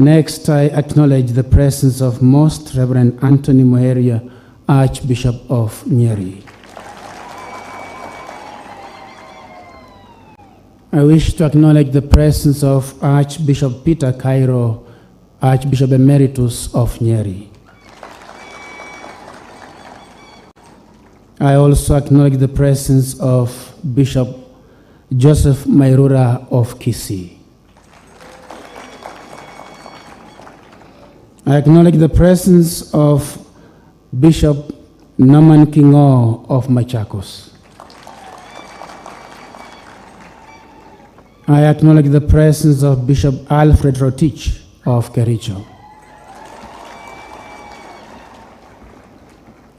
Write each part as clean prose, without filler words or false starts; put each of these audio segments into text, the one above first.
Next, I acknowledge the presence of Most Reverend Anthony Muheria, Archbishop of Nyeri. I wish to acknowledge the presence of Archbishop Peter Cairo, Archbishop Emeritus of Nyeri. I also acknowledge the presence of Bishop Joseph Mairura of Kisii. I acknowledge the presence of Bishop Norman Kingo of Machakos. I acknowledge the presence of Bishop Alfred Rotich of Kericho.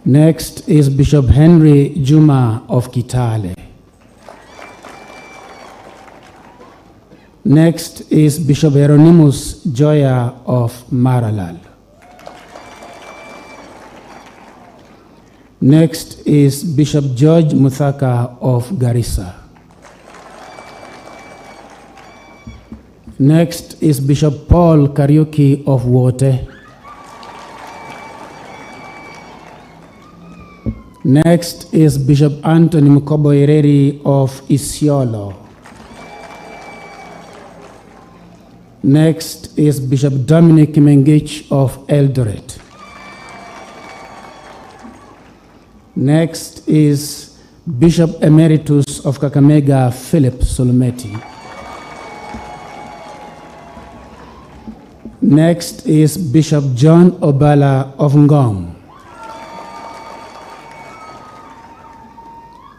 Next is Bishop Henry Juma of Kitale. Next is Bishop Hieronymus Joya of Maralal. Next is Bishop George Muthaka of Garissa. Next is Bishop Paul Kariuki of Wote. Next is Bishop Anthony Mukoboireri of Isiolo. Next is Bishop Dominic Mengich of Eldoret. Next is Bishop Emeritus of Kakamega, Philip Solometi. Next is Bishop John Obala of Ngong.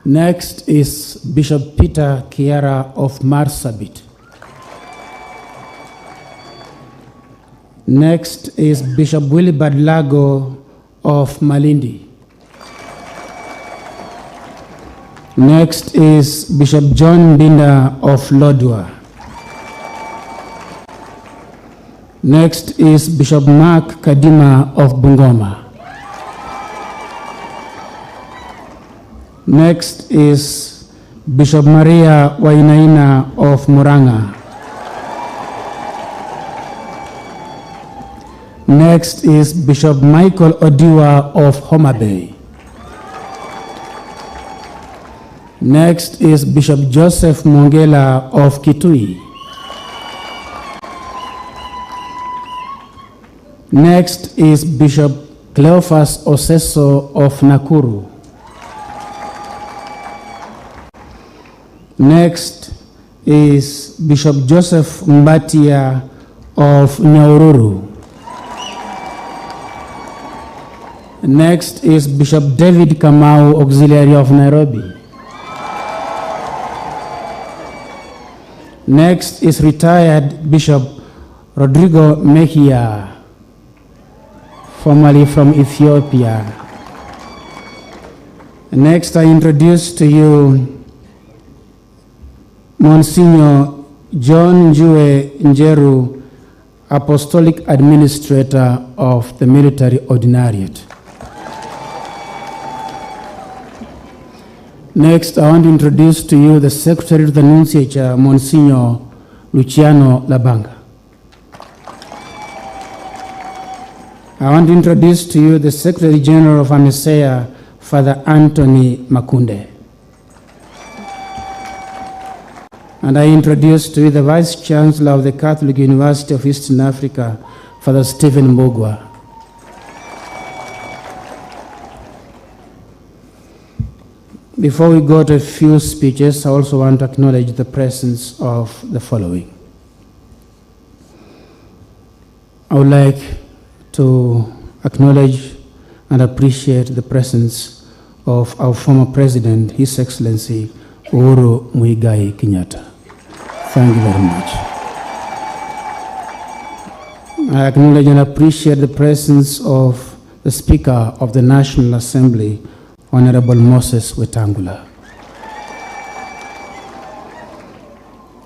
Next is Bishop Peter Kiara of Marsabit. Next is Bishop Willibard Lago of Malindi. Next is Bishop John Binda of Lodwar. Next is Bishop Mark Kadima of Bungoma. Next is Bishop Maria Wainaina of Muranga. Next is Bishop Michael Odiwa of Homa Bay. Next is Bishop Joseph Mongela of Kitui. Next is Bishop Cleophas Oseso of Nakuru. Next is Bishop Joseph Mbatia of Nyaururu. Next is Bishop David Kamau, Auxiliary of Nairobi. Next is retired Bishop Rodrigo Mejia, formerly from Ethiopia. Next, I introduce to you Monsignor John Njue Njeru, Apostolic Administrator of the Military Ordinariate. Next, I want to introduce to you the Secretary to the Nunciature, Monsignor Luciano Labanga. I want to introduce to you the Secretary General of AMESEA, Father Anthony Makunde. And I introduce to you the Vice Chancellor of the Catholic University of Eastern Africa, Father Stephen Mbogwa. Before we go to a few speeches, I also want to acknowledge the presence of the following. I would like to acknowledge and appreciate the presence of our former President, His Excellency Uhuru Muigai Kenyatta. Thank you very much. I acknowledge and appreciate the presence of the Speaker of the National Assembly, Honorable Moses Wetangula.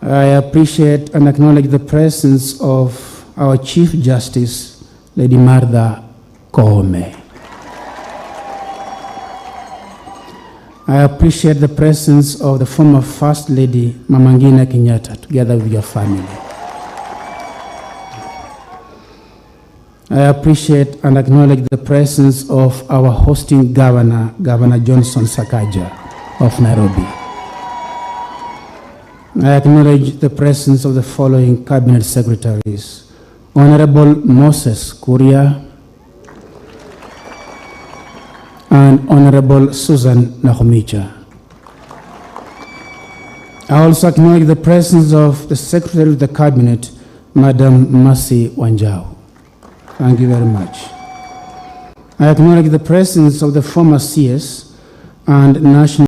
I appreciate and acknowledge the presence of our Chief Justice, Lady Martha Koome. I appreciate the presence of the former First Lady, Mama NGINA Kenyatta, together with your family. I appreciate and acknowledge the presence of our hosting governor, Governor Johnson Sakaja of Nairobi. I acknowledge the presence of the following cabinet secretaries: Honorable Moses KURIA and Honorable Susan Nahumicha. I also acknowledge the presence of the Secretary of the Cabinet, Madam Mercy Wanjau. Thank you very much. I acknowledge the presence of the former CS and National